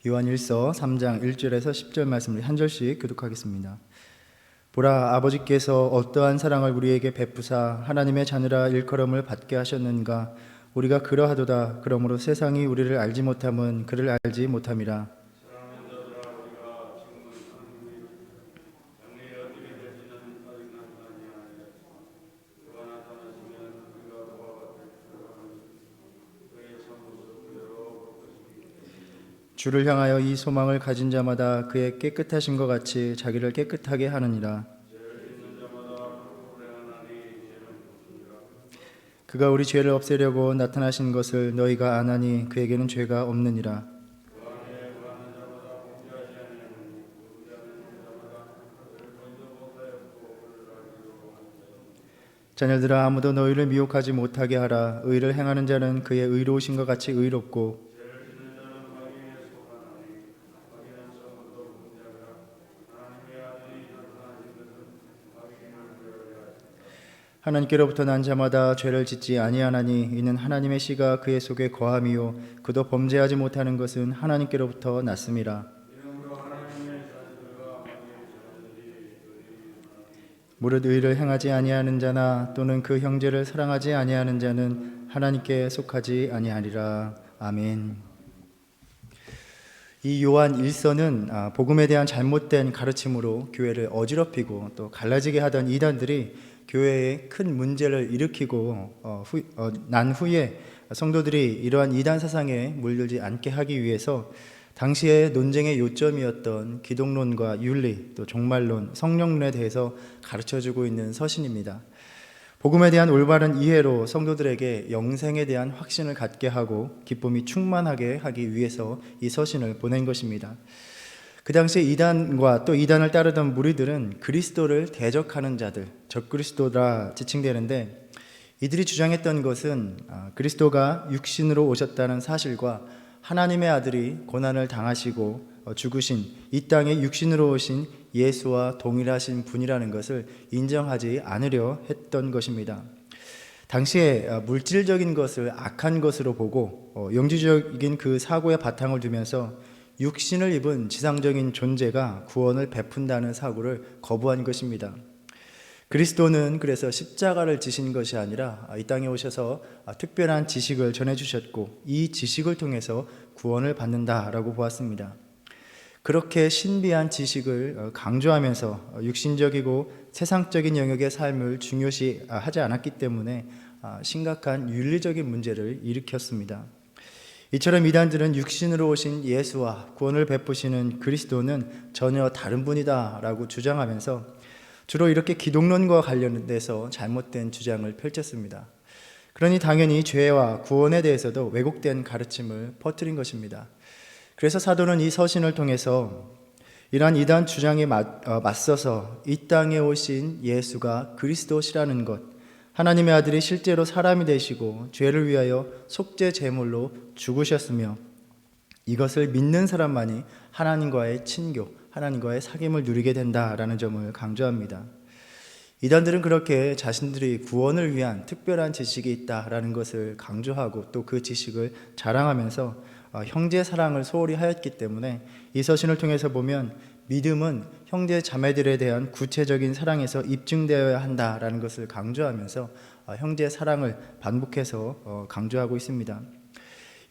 요한 1서 3장 1절에서 10절 말씀을 한 절씩 교독하겠습니다. 보라, 아버지께서 어떠한 사랑을 우리에게 베푸사 하나님의 자녀라 일컬음을 받게 하셨는가. 우리가 그러하도다. 그러므로 세상이 우리를 알지 못함은 그를 알지 못함이라. 주를 향하여 이 소망을 가진 자마다 그의 깨끗하신 것 같이 자기를 깨끗하게 하느니라. 그가 우리 죄를 없애려고 나타나신 것을 너희가 아나니 그에게는 죄가 없느니라. 자녀들아, 아무도 너희를 미혹하지 못하게 하라. 의를 행하는 자는 그의 의로우신 것 같이 의롭고 하나님께로부터 난 자마다 죄를 짓지 아니하나니 이는 하나님의 씨가 그의 속에 거함이요 그도 범죄하지 못하는 것은 하나님께로부터 났음이라. 무릇 의를 행하지 아니하는 자나 또는 그 형제를 사랑하지 아니하는 자는 하나님께 속하지 아니하리라. 아멘. 이 요한 1서는 복음에 대한 잘못된 가르침으로 교회를 어지럽히고 또 갈라지게 하던 이단들이 교회에 큰 문제를 일으키고 난 후에 성도들이 이러한 이단 사상에 물들지 않게 하기 위해서 당시의 논쟁의 요점이었던 기독론과 윤리, 또 종말론, 성령론에 대해서 가르쳐주고 있는 서신입니다. 복음에 대한 올바른 이해로 성도들에게 영생에 대한 확신을 갖게 하고 기쁨이 충만하게 하기 위해서 이 서신을 보낸 것입니다. 그 당시에 이단과 또 이단을 따르던 무리들은 그리스도를 대적하는 자들, 적그리스도라 지칭되는데, 이들이 주장했던 것은 그리스도가 육신으로 오셨다는 사실과 하나님의 아들이 고난을 당하시고 죽으신 이 땅에 육신으로 오신 예수와 동일하신 분이라는 것을 인정하지 않으려 했던 것입니다. 당시에 물질적인 것을 악한 것으로 보고 영지적인 그 사고에 바탕을 두면서 육신을 입은 지상적인 존재가 구원을 베푼다는 사고를 거부한 것입니다. 그리스도는 그래서 십자가를 지신 것이 아니라 이 땅에 오셔서 특별한 지식을 전해주셨고 이 지식을 통해서 구원을 받는다라고 보았습니다. 그렇게 신비한 지식을 강조하면서 육신적이고 세상적인 영역의 삶을 중요시하지 않았기 때문에 심각한 윤리적인 문제를 일으켰습니다. 이처럼 이단들은 육신으로 오신 예수와 구원을 베푸시는 그리스도는 전혀 다른 분이다 라고 주장하면서 주로 이렇게 기독론과 관련돼서 잘못된 주장을 펼쳤습니다. 그러니 당연히 죄와 구원에 대해서도 왜곡된 가르침을 퍼뜨린 것입니다. 그래서 사도는 이 서신을 통해서 이러한 이단 주장에 맞서서 이 땅에 오신 예수가 그리스도시라는 것, 하나님의 아들이 실제로 사람이 되시고 죄를 위하여 속죄 제물로 죽으셨으며 이것을 믿는 사람만이 하나님과의 친교, 하나님과의 사귐을 누리게 된다라는 점을 강조합니다. 이단들은 그렇게 자신들이 구원을 위한 특별한 지식이 있다라는 것을 강조하고 또 그 지식을 자랑하면서 형제 사랑을 소홀히 하였기 때문에 이 서신을 통해서 보면 믿음은 형제 자매들에 대한 구체적인 사랑에서 입증되어야 한다라는 것을 강조하면서 형제 사랑을 반복해서 강조하고 있습니다.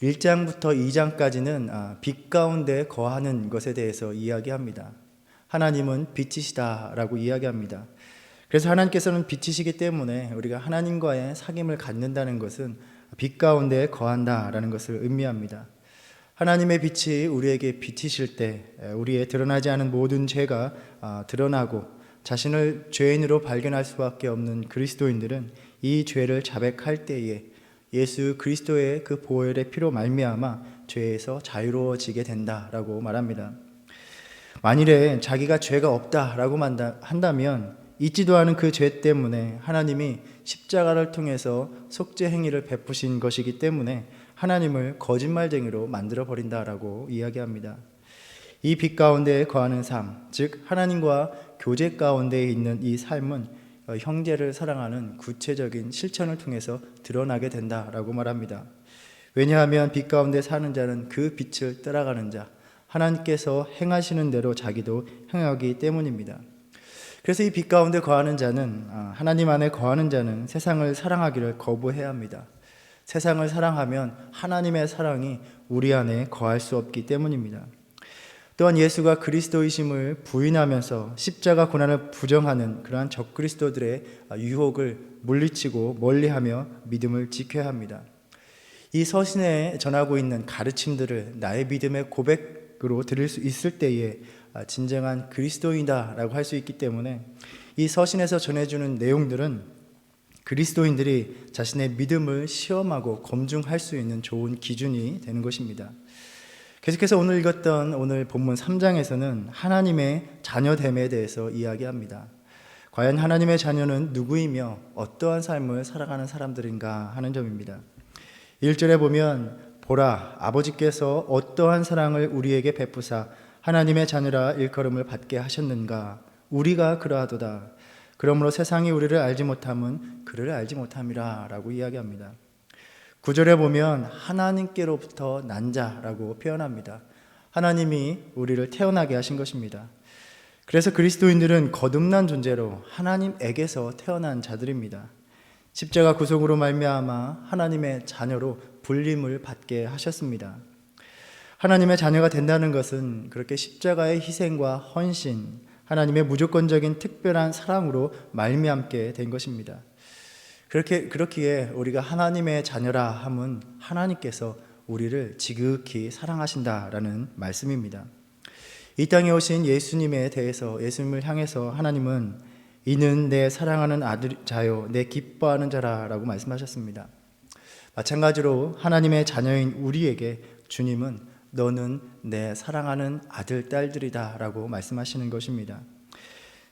1장부터 2장까지는 빛 가운데 거하는 것에 대해서 이야기합니다. 하나님은 빛이시다라고 이야기합니다. 그래서 하나님께서는 빛이시기 때문에 우리가 하나님과의 사귐을 갖는다는 것은 빛 가운데 거한다라는 것을 의미합니다. 하나님의 빛이 우리에게 비치실 때 우리의 드러나지 않은 모든 죄가 드러나고 자신을 죄인으로 발견할 수밖에 없는 그리스도인들은 이 죄를 자백할 때에 예수 그리스도의 그 보혈의 피로 말미암아 죄에서 자유로워지게 된다라고 말합니다. 만일에 자기가 죄가 없다라고 한다면 잊지도 않은 그 죄 때문에 하나님이 십자가를 통해서 속죄 행위를 베푸신 것이기 때문에 하나님을 거짓말쟁이로 만들어버린다라고 이야기합니다. 이 빛 가운데 거하는 삶, 즉 하나님과 교제 가운데 있는 이 삶은 형제를 사랑하는 구체적인 실천을 통해서 드러나게 된다라고 말합니다. 왜냐하면 빛 가운데 사는 자는 그 빛을 따라가는 자, 하나님께서 행하시는 대로 자기도 행하기 때문입니다. 그래서 이 빛 가운데 거하는 자는 하나님 안에 거하는 자는 세상을 사랑하기를 거부해야 합니다. 세상을 사랑하면 하나님의 사랑이 우리 안에 거할 수 없기 때문입니다. 또한 예수가 그리스도이심을 부인하면서 십자가 고난을 부정하는 그러한 적그리스도들의 유혹을 물리치고 멀리하며 믿음을 지켜야 합니다. 이 서신에 전하고 있는 가르침들을 나의 믿음의 고백으로 드릴 수 있을 때에 진정한 그리스도인이다라고 할 수 있기 때문에 이 서신에서 전해주는 내용들은 그리스도인들이 자신의 믿음을 시험하고 검증할 수 있는 좋은 기준이 되는 것입니다. 계속해서 오늘 읽었던 오늘 본문 3장에서는 하나님의 자녀됨에 대해서 이야기합니다. 과연 하나님의 자녀는 누구이며 어떠한 삶을 살아가는 사람들인가 하는 점입니다. 1절에 보면 보라 아버지께서 어떠한 사랑을 우리에게 베푸사 하나님의 자녀라 일컬음을 받게 하셨는가 우리가 그러하도다 그러므로 세상이 우리를 알지 못함은 그를 알지 못함이라 라고 이야기합니다. 9절에 보면 하나님께로부터 난 자라고 표현합니다. 하나님이 우리를 태어나게 하신 것입니다. 그래서 그리스도인들은 거듭난 존재로 하나님에게서 태어난 자들입니다. 십자가 구속으로 말미암아 하나님의 자녀로 불림을 받게 하셨습니다. 하나님의 자녀가 된다는 것은 그렇게 십자가의 희생과 헌신, 하나님의 무조건적인 특별한 사랑으로 말미암게 된 것입니다. 그렇기에 우리가 하나님의 자녀라 함은 하나님께서 우리를 지극히 사랑하신다라는 말씀입니다. 이 땅에 오신 예수님에 대해서 예수님을 향해서 하나님은 이는 내 사랑하는 아들 자요 내 기뻐하는 자라라고 말씀하셨습니다. 마찬가지로 하나님의 자녀인 우리에게 주님은 너는 내 사랑하는 아들 딸들이다 라고 말씀하시는 것입니다.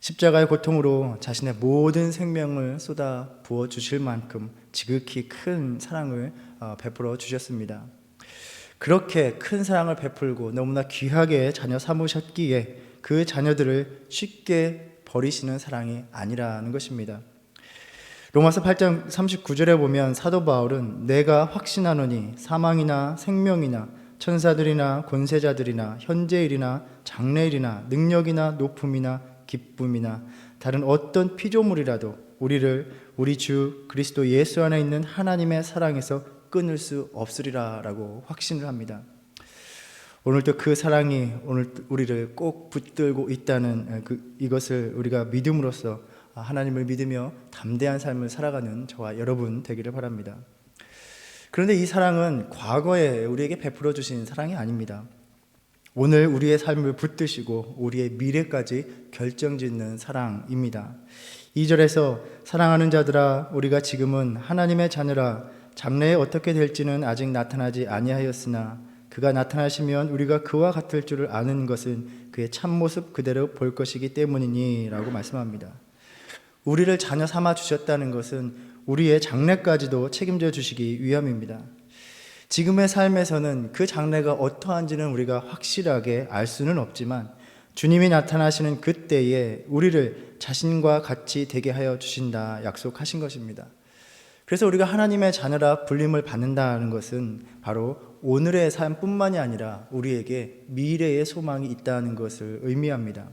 십자가의 고통으로 자신의 모든 생명을 쏟아 부어 주실 만큼 지극히 큰 사랑을 베풀어 주셨습니다. 그렇게 큰 사랑을 베풀고 너무나 귀하게 자녀 삼으셨기에 그 자녀들을 쉽게 버리시는 사랑이 아니라는 것입니다. 로마서 8장 39절에 보면 사도 바울은 내가 확신하노니 사망이나 생명이나 천사들이나 권세자들이나 현재일이나 장래일이나 능력이나 높음이나 기쁨이나 다른 어떤 피조물이라도 우리를 우리 주 그리스도 예수 안에 있는 하나님의 사랑에서 끊을 수 없으리라 라고 확신을 합니다. 오늘도 그 사랑이 오늘 우리를 꼭 붙들고 있다는 이것을 우리가 믿음으로써 하나님을 믿으며 담대한 삶을 살아가는 저와 여러분 되기를 바랍니다. 그런데 이 사랑은 과거에 우리에게 베풀어 주신 사랑이 아닙니다. 오늘 우리의 삶을 붙드시고 우리의 미래까지 결정짓는 사랑입니다. 2절에서 사랑하는 자들아 우리가 지금은 하나님의 자녀라 장래에 어떻게 될지는 아직 나타나지 아니하였으나 그가 나타나시면 우리가 그와 같을 줄을 아는 것은 그의 참모습 그대로 볼 것이기 때문이니 라고 말씀합니다. 우리를 자녀 삼아 주셨다는 것은 우리의 장래까지도 책임져 주시기 위함입니다. 지금의 삶에서는 그 장래가 어떠한지는 우리가 확실하게 알 수는 없지만 주님이 나타나시는 그때에 우리를 자신과 같이 되게 하여 주신다 약속하신 것입니다. 그래서 우리가 하나님의 자녀라 불림을 받는다는 것은 바로 오늘의 삶뿐만이 아니라 우리에게 미래의 소망이 있다는 것을 의미합니다.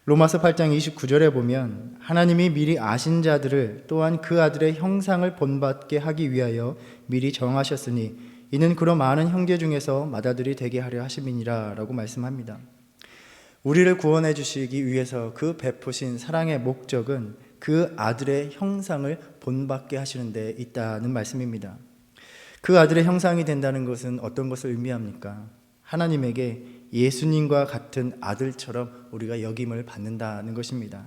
로마서 8장 29절에 보면 하나님이 미리 아신 자들을 또한 그 아들의 형상을 본받게 하기 위하여 미리 정하셨으니 이는 그로 많은 형제 중에서 맏아들이 되게 하려 하심이니라 라고 말씀합니다. 우리를 구원해 주시기 위해서 그 베푸신 사랑의 목적은 그 아들의 형상을 본받게 하시는 데 있다는 말씀입니다. 그 아들의 형상이 된다는 것은 어떤 것을 의미합니까? 하나님에게 예수님과 같은 아들처럼 우리가 여김을 받는다는 것입니다.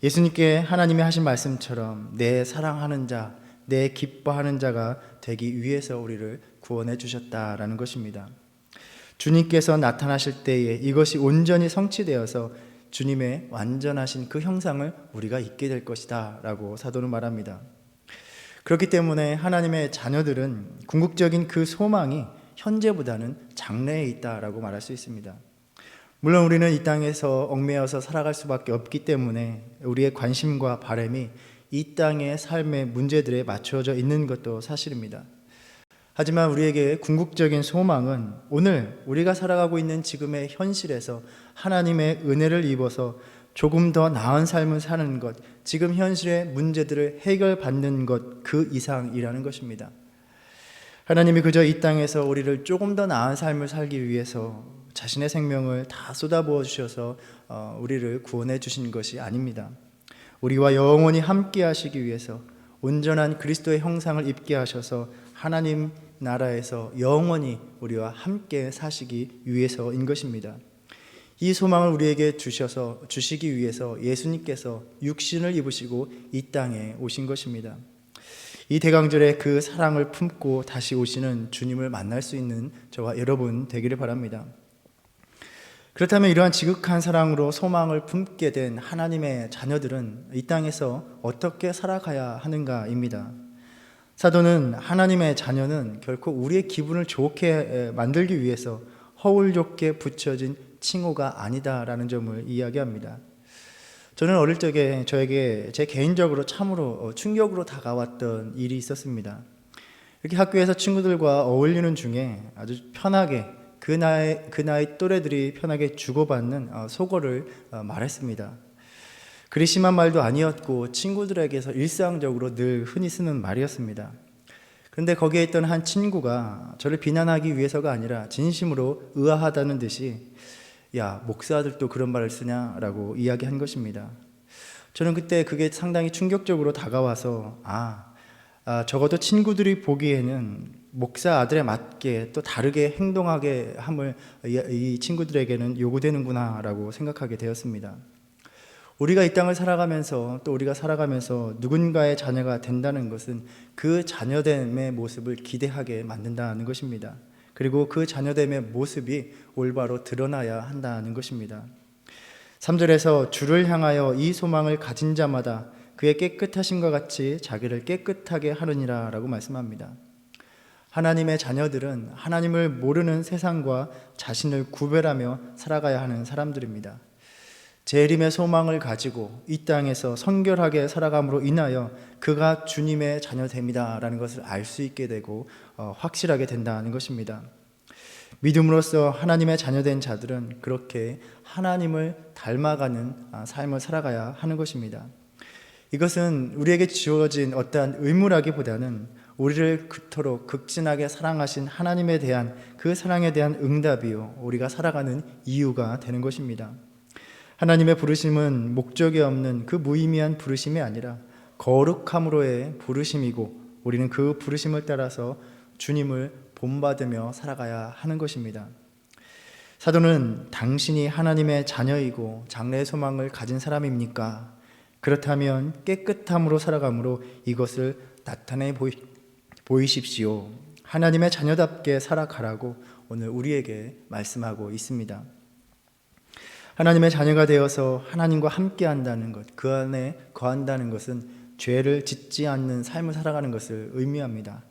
예수님께 하나님이 하신 말씀처럼 내 사랑하는 자, 내 기뻐하는 자가 되기 위해서 우리를 구원해 주셨다라는 것입니다. 주님께서 나타나실 때에 이것이 온전히 성취되어서 주님의 완전하신 그 형상을 우리가 입게 될 것이다 라고 사도는 말합니다. 그렇기 때문에 하나님의 자녀들은 궁극적인 그 소망이 현재보다는 장래에 있다라고 말할 수 있습니다. 물론 우리는 이 땅에서 얽매여서 살아갈 수밖에 없기 때문에 우리의 관심과 바람이 이 땅의 삶의 문제들에 맞추어져 있는 것도 사실입니다. 하지만 우리에게 궁극적인 소망은 오늘 우리가 살아가고 있는 지금의 현실에서 하나님의 은혜를 입어서 조금 더 나은 삶을 사는 것, 지금 현실의 문제들을 해결받는 것, 그 이상이라는 것입니다. 하나님이 그저 이 땅에서 우리를 조금 더 나은 삶을 살기 위해서 자신의 생명을 다 쏟아부어 주셔서 우리를 구원해 주신 것이 아닙니다. 우리와 영원히 함께 하시기 위해서 온전한 그리스도의 형상을 입게 하셔서 하나님 나라에서 영원히 우리와 함께 사시기 위해서인 것입니다. 이 소망을 우리에게 주시기 위해서 예수님께서 육신을 입으시고 이 땅에 오신 것입니다. 이 대강절에 그 사랑을 품고 다시 오시는 주님을 만날 수 있는 저와 여러분 되기를 바랍니다. 그렇다면 이러한 지극한 사랑으로 소망을 품게 된 하나님의 자녀들은 이 땅에서 어떻게 살아가야 하는가입니다. 사도는 하나님의 자녀는 결코 우리의 기분을 좋게 만들기 위해서 허울 좋게 붙여진 칭호가 아니다라는 점을 이야기합니다. 저는 어릴 적에 저에게 제 개인적으로 참으로 충격으로 다가왔던 일이 있었습니다. 이렇게 학교에서 친구들과 어울리는 중에 아주 편하게 그 나이 또래들이 편하게 주고받는 속어를 말했습니다. 그리 심한 말도 아니었고 친구들에게서 일상적으로 늘 흔히 쓰는 말이었습니다. 그런데 거기에 있던 한 친구가 저를 비난하기 위해서가 아니라 진심으로 의아하다는 듯이 야, 목사들도 그런 말을 쓰냐라고 이야기한 것입니다. 저는 그때 그게 상당히 충격적으로 다가와서 적어도 친구들이 보기에는 목사 아들에 맞게 또 다르게 행동하게 함을 이 친구들에게는 요구되는구나 라고 생각하게 되었습니다. 우리가 이 땅을 살아가면서 또 우리가 살아가면서 누군가의 자녀가 된다는 것은 그 자녀됨의 모습을 기대하게 만든다는 것입니다. 그리고 그 자녀됨의 모습이 올바로 드러나야 한다는 것입니다. 3절에서 주를 향하여 이 소망을 가진 자마다 그의 깨끗하심과 같이 자기를 깨끗하게 하느니라 라고 말씀합니다. 하나님의 자녀들은 하나님을 모르는 세상과 자신을 구별하며 살아가야 하는 사람들입니다. 재림의 소망을 가지고 이 땅에서 성결하게 살아감으로 인하여 그가 주님의 자녀됨이다 라는 것을 알 수 있게 되고 확실하게 된다는 것입니다. 믿음으로써 하나님의 자녀된 자들은 그렇게 하나님을 닮아가는 삶을 살아가야 하는 것입니다. 이것은 우리에게 주어진 어떠한 의무라기보다는 우리를 그토록 극진하게 사랑하신 하나님에 대한 그 사랑에 대한 응답이요 우리가 살아가는 이유가 되는 것입니다. 하나님의 부르심은 목적이 없는 그 무의미한 부르심이 아니라 거룩함으로의 부르심이고 우리는 그 부르심을 따라서 주님을 본받으며 살아가야 하는 것입니다. 사도는 당신이 하나님의 자녀이고 장래의 소망을 가진 사람입니까? 그렇다면 깨끗함으로 살아감으로 이것을 나타내 보이십시오. 하나님의 자녀답게 살아가라고 오늘 우리에게 말씀하고 있습니다. 하나님의 자녀가 되어서 하나님과 함께 한다는 것, 그 안에 거한다는 것은 죄를 짓지 않는 삶을 살아가는 것을 의미합니다.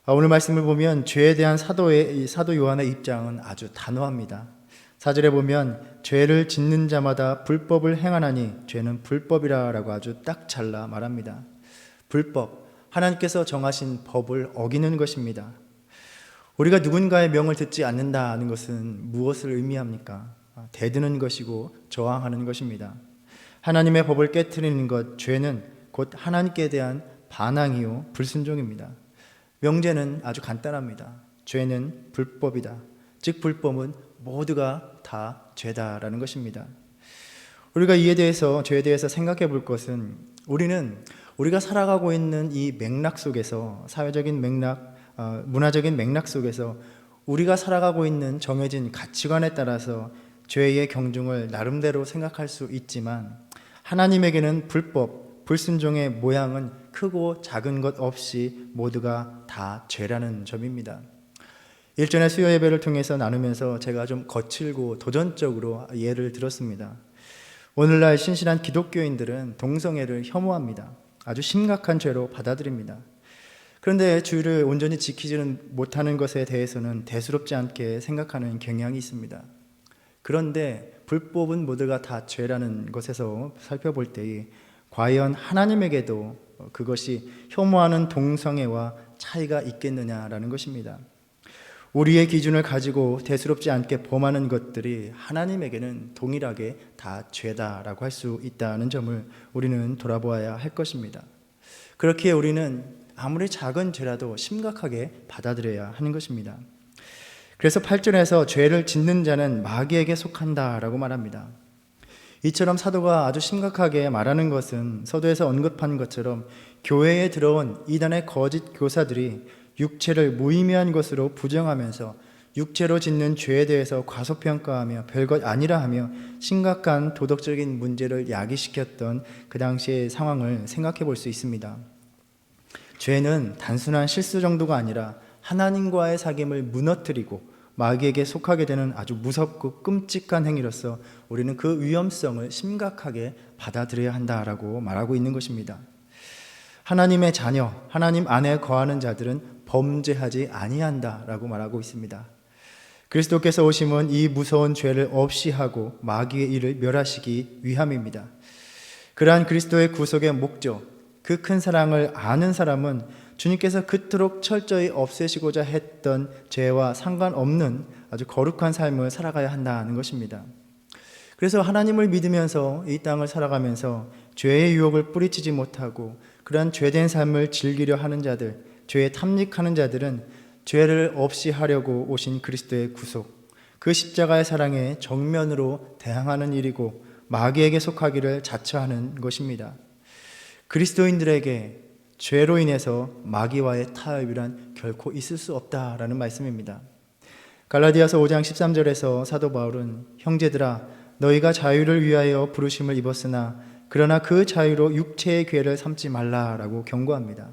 오늘 말씀을 보면 죄에 대한 사도 요한의 입장은 아주 단호합니다. 4절에 보면 죄를 짓는 자마다 불법을 행하나니 죄는 불법이라 라고 아주 딱 잘라 말합니다. 불법, 하나님께서 정하신 법을 어기는 것입니다. 우리가 누군가의 명을 듣지 않는다는 것은 무엇을 의미합니까? 대드는 것이고 저항하는 것입니다. 하나님의 법을 깨트리는 것, 죄는 곧 하나님께 대한 반항이요 불순종입니다. 명제는 아주 간단합니다. 죄는 불법이다. 즉 불법은 모두가 다 죄다라는 것입니다. 우리가 이에 대해서 죄에 대해서 생각해 볼 것은 우리가 살아가고 있는 이 맥락 속에서 사회적인 맥락, 문화적인 맥락 속에서 우리가 살아가고 있는 정해진 가치관에 따라서 죄의 경중을 나름대로 생각할 수 있지만 하나님에게는 불법, 불순종의 모양은 크고 작은 것 없이 모두가 다 죄라는 점입니다. 일전에 수요 예배를 통해서 나누면서 제가 좀 거칠고 도전적으로 예를 들었습니다. 오늘날 신실한 기독교인들은 동성애를 혐오합니다. 아주 심각한 죄로 받아들입니다. 그런데 주의를 온전히 지키지는 못하는 것에 대해서는 대수롭지 않게 생각하는 경향이 있습니다. 그런데 불법은 모두가 다 죄라는 것에서 살펴볼 때에 과연 하나님에게도 그것이 혐오하는 동성애와 차이가 있겠느냐라는 것입니다. 우리의 기준을 가지고 대수롭지 않게 범하는 것들이 하나님에게는 동일하게 다 죄다라고 할 수 있다는 점을 우리는 돌아보아야 할 것입니다. 그렇기에 우리는 아무리 작은 죄라도 심각하게 받아들여야 하는 것입니다. 그래서 8절에서 죄를 짓는 자는 마귀에게 속한다라고 말합니다. 이처럼 사도가 아주 심각하게 말하는 것은 서두에서 언급한 것처럼 교회에 들어온 이단의 거짓 교사들이 육체를 무의미한 것으로 부정하면서 육체로 짓는 죄에 대해서 과소평가하며 별것 아니라 하며 심각한 도덕적인 문제를 야기시켰던 그 당시의 상황을 생각해 볼 수 있습니다. 죄는 단순한 실수 정도가 아니라 하나님과의 사귐을 무너뜨리고 마귀에게 속하게 되는 아주 무섭고 끔찍한 행위로서 우리는 그 위험성을 심각하게 받아들여야 한다라고 말하고 있는 것입니다. 하나님의 자녀, 하나님 안에 거하는 자들은 범죄하지 아니한다라고 말하고 있습니다. 그리스도께서 오심은 이 무서운 죄를 없이 하고 마귀의 일을 멸하시기 위함입니다. 그러한 그리스도의 구속의 목적, 그 큰 사랑을 아는 사람은 주님께서 그토록 철저히 없애시고자 했던 죄와 상관없는 아주 거룩한 삶을 살아가야 한다는 것입니다. 그래서 하나님을 믿으면서 이 땅을 살아가면서 죄의 유혹을 뿌리치지 못하고 그러한 죄된 삶을 즐기려 하는 자들, 죄에 탐닉하는 자들은 죄를 없이 하려고 오신 그리스도의 구속, 그 십자가의 사랑에 정면으로 대항하는 일이고 마귀에게 속하기를 자처하는 것입니다. 그리스도인들에게 죄로 인해서 마귀와의 타협이란 결코 있을 수 없다라는 말씀입니다. 갈라디아서 5장 13절에서 사도 바울은 형제들아 너희가 자유를 위하여 부르심을 입었으나 그러나 그 자유로 육체의 괴를 삼지 말라라고 경고합니다.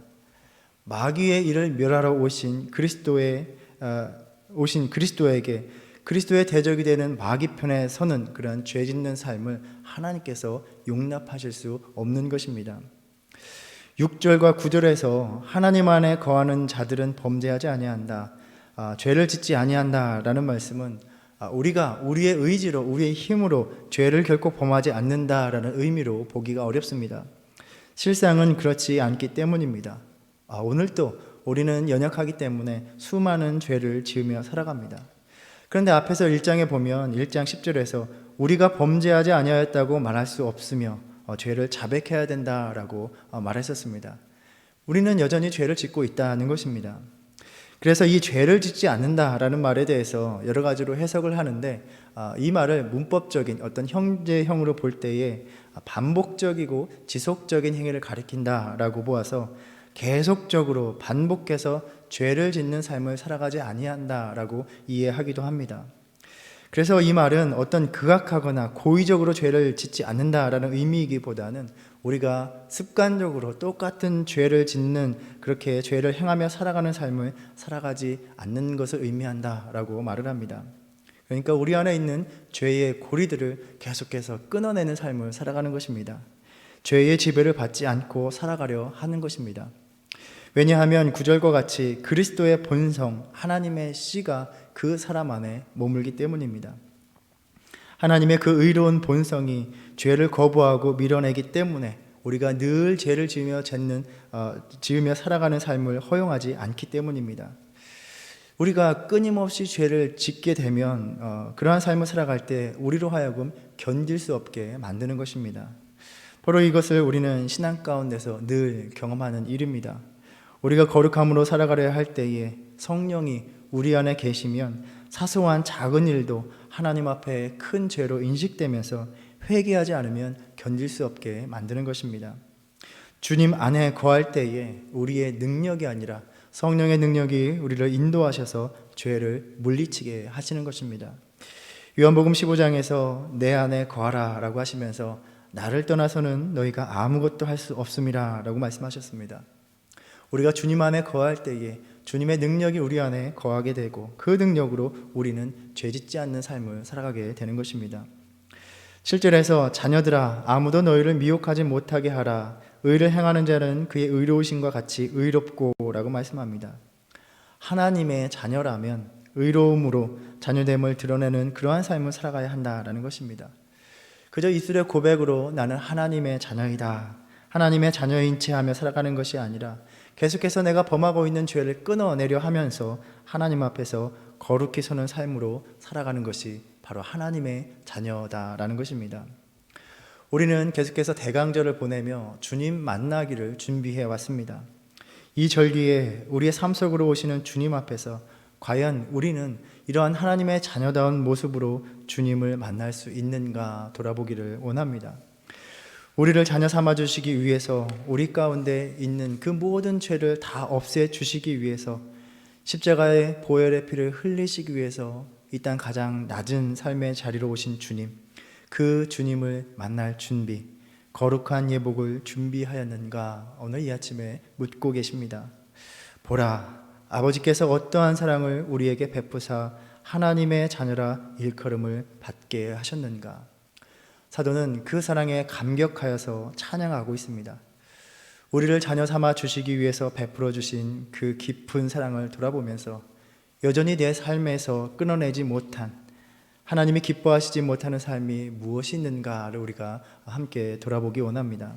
마귀의 일을 멸하러 오신 그리스도에게 그리스도의 대적이 되는 마귀 편에 서는 그런 죄 짓는 삶을 하나님께서 용납하실 수 없는 것입니다. 6절과 9절에서 하나님 안에 거하는 자들은 범죄하지 아니한다, 죄를 짓지 아니한다라는 말씀은 우리가 우리의 의지로 우리의 힘으로 죄를 결코 범하지 않는다라는 의미로 보기가 어렵습니다. 실상은 그렇지 않기 때문입니다. 오늘도 우리는 연약하기 때문에 수많은 죄를 지으며 살아갑니다. 그런데 앞에서 1장에 보면 1장 10절에서 우리가 범죄하지 아니하였다고 말할 수 없으며 죄를 자백해야 된다라고 말했었습니다. 우리는 여전히 죄를 짓고 있다는 것입니다. 그래서 이 죄를 짓지 않는다라는 말에 대해서 여러 가지로 해석을 하는데 이 말을 문법적인 어떤 형제형으로 볼 때에 반복적이고 지속적인 행위를 가리킨다라고 보아서 계속적으로 반복해서 죄를 짓는 삶을 살아가지 아니한다라고 이해하기도 합니다. 그래서 이 말은 어떤 극악하거나 고의적으로 죄를 짓지 않는다라는 의미이기보다는 우리가 습관적으로 똑같은 죄를 짓는, 그렇게 죄를 행하며 살아가는 삶을 살아가지 않는 것을 의미한다라고 말을 합니다. 그러니까 우리 안에 있는 죄의 고리들을 계속해서 끊어내는 삶을 살아가는 것입니다. 죄의 지배를 받지 않고 살아가려 하는 것입니다. 왜냐하면 9절과 같이 그리스도의 본성, 하나님의 씨가 그 사람 안에 머물기 때문입니다. 하나님의 그 의로운 본성이 죄를 거부하고 밀어내기 때문에 우리가 늘 죄를 지으며 살아가는 삶을 허용하지 않기 때문입니다. 우리가 끊임없이 죄를 짓게 되면 그러한 삶을 살아갈 때 우리로 하여금 견딜 수 없게 만드는 것입니다. 바로 이것을 우리는 신앙 가운데서 늘 경험하는 일입니다. 우리가 거룩함으로 살아가려 할 때에 성령이 우리 안에 계시면 사소한 작은 일도 하나님 앞에 큰 죄로 인식되면서 회개하지 않으면 견딜 수 없게 만드는 것입니다. 주님 안에 거할 때에 우리의 능력이 아니라 성령의 능력이 우리를 인도하셔서 죄를 물리치게 하시는 것입니다. 요한복음 15장에서 내 안에 거하라 라고 하시면서 나를 떠나서는 너희가 아무것도 할 수 없음이라 라고 말씀하셨습니다. 우리가 주님 안에 거할 때에 주님의 능력이 우리 안에 거하게 되고 그 능력으로 우리는 죄짓지 않는 삶을 살아가게 되는 것입니다. 7절에서 자녀들아 아무도 너희를 미혹하지 못하게 하라, 의를 행하는 자는 그의 의로우심과 같이 의롭고 라고 말씀합니다. 하나님의 자녀라면 의로움으로 자녀됨을 드러내는 그러한 삶을 살아가야 한다라는 것입니다. 그저 입술의 고백으로 나는 하나님의 자녀이다, 하나님의 자녀인 채 하며 살아가는 것이 아니라 계속해서 내가 범하고 있는 죄를 끊어내려 하면서 하나님 앞에서 거룩히 서는 삶으로 살아가는 것이 바로 하나님의 자녀다라는 것입니다. 우리는 계속해서 대강절을 보내며 주님 만나기를 준비해 왔습니다. 이 절기에 우리의 삶 속으로 오시는 주님 앞에서 과연 우리는 이러한 하나님의 자녀다운 모습으로 주님을 만날 수 있는가 돌아보기를 원합니다. 우리를 자녀 삼아 주시기 위해서 우리 가운데 있는 그 모든 죄를 다 없애 주시기 위해서 십자가의 보혈의 피를 흘리시기 위해서 이 땅 가장 낮은 삶의 자리로 오신 주님, 그 주님을 만날 준비, 거룩한 예복을 준비하였는가 오늘 이 아침에 묻고 계십니다. 보라, 아버지께서 어떠한 사랑을 우리에게 베푸사 하나님의 자녀라 일컬음을 받게 하셨는가. 사도는 그 사랑에 감격하여서 찬양하고 있습니다. 우리를 자녀 삼아 주시기 위해서 베풀어 주신 그 깊은 사랑을 돌아보면서 여전히 내 삶에서 끊어내지 못한, 하나님이 기뻐하시지 못하는 삶이 무엇이 있는가를 우리가 함께 돌아보기 원합니다.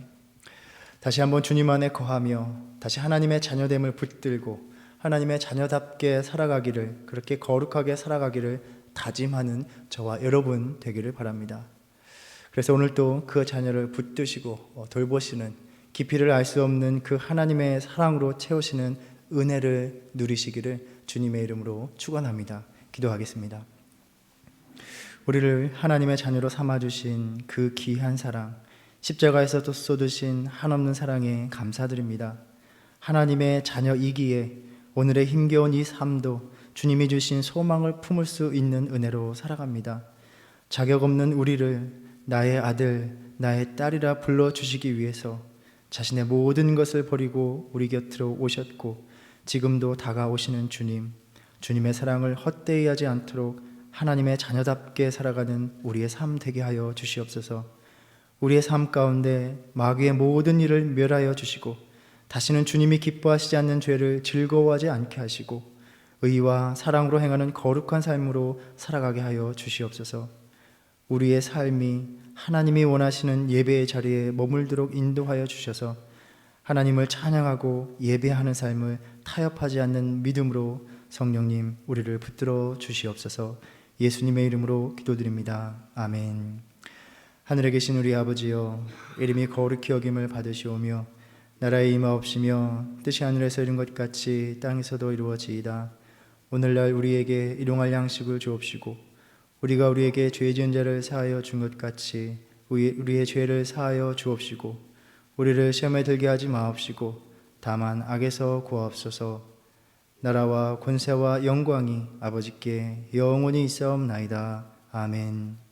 다시 한번 주님 안에 거하며 다시 하나님의 자녀됨을 붙들고 하나님의 자녀답게 살아가기를, 그렇게 거룩하게 살아가기를 다짐하는 저와 여러분 되기를 바랍니다. 그래서 오늘 또 그 자녀를 붙드시고 돌보시는, 깊이를 알 수 없는 그 하나님의 사랑으로 채우시는 은혜를 누리시기를 주님의 이름으로 축원합니다. 기도하겠습니다. 우리를 하나님의 자녀로 삼아주신 그 귀한 사랑, 십자가에서도 쏟으신 한없는 사랑에 감사드립니다. 하나님의 자녀이기에 오늘의 힘겨운 이 삶도 주님이 주신 소망을 품을 수 있는 은혜로 살아갑니다. 자격 없는 우리를 나의 아들, 나의 딸이라 불러주시기 위해서 자신의 모든 것을 버리고 우리 곁으로 오셨고 지금도 다가오시는 주님, 주님의 사랑을 헛되이 하지 않도록 하나님의 자녀답게 살아가는 우리의 삶 되게 하여 주시옵소서. 우리의 삶 가운데 마귀의 모든 일을 멸하여 주시고 다시는 주님이 기뻐하시지 않는 죄를 즐거워하지 않게 하시고 의와 사랑으로 행하는 거룩한 삶으로 살아가게 하여 주시옵소서. 우리의 삶이 하나님이 원하시는 예배의 자리에 머물도록 인도하여 주셔서 하나님을 찬양하고 예배하는 삶을 타협하지 않는 믿음으로 성령님 우리를 붙들어 주시옵소서. 예수님의 이름으로 기도드립니다. 아멘. 하늘에 계신 우리 아버지여, 이름이 거룩히 여김을 받으시오며 나라의 임하옵시며 뜻이 하늘에서 이룬 것 같이 땅에서도 이루어지이다. 오늘날 우리에게 일용할 양식을 주옵시고 우리가 우리에게 죄 지은 자를 사하여 준 것 같이 우리의 죄를 사하여 주옵시고 우리를 시험에 들게 하지 마옵시고 다만 악에서 구하옵소서. 나라와 권세와 영광이 아버지께 영원히 있사옵나이다. 아멘.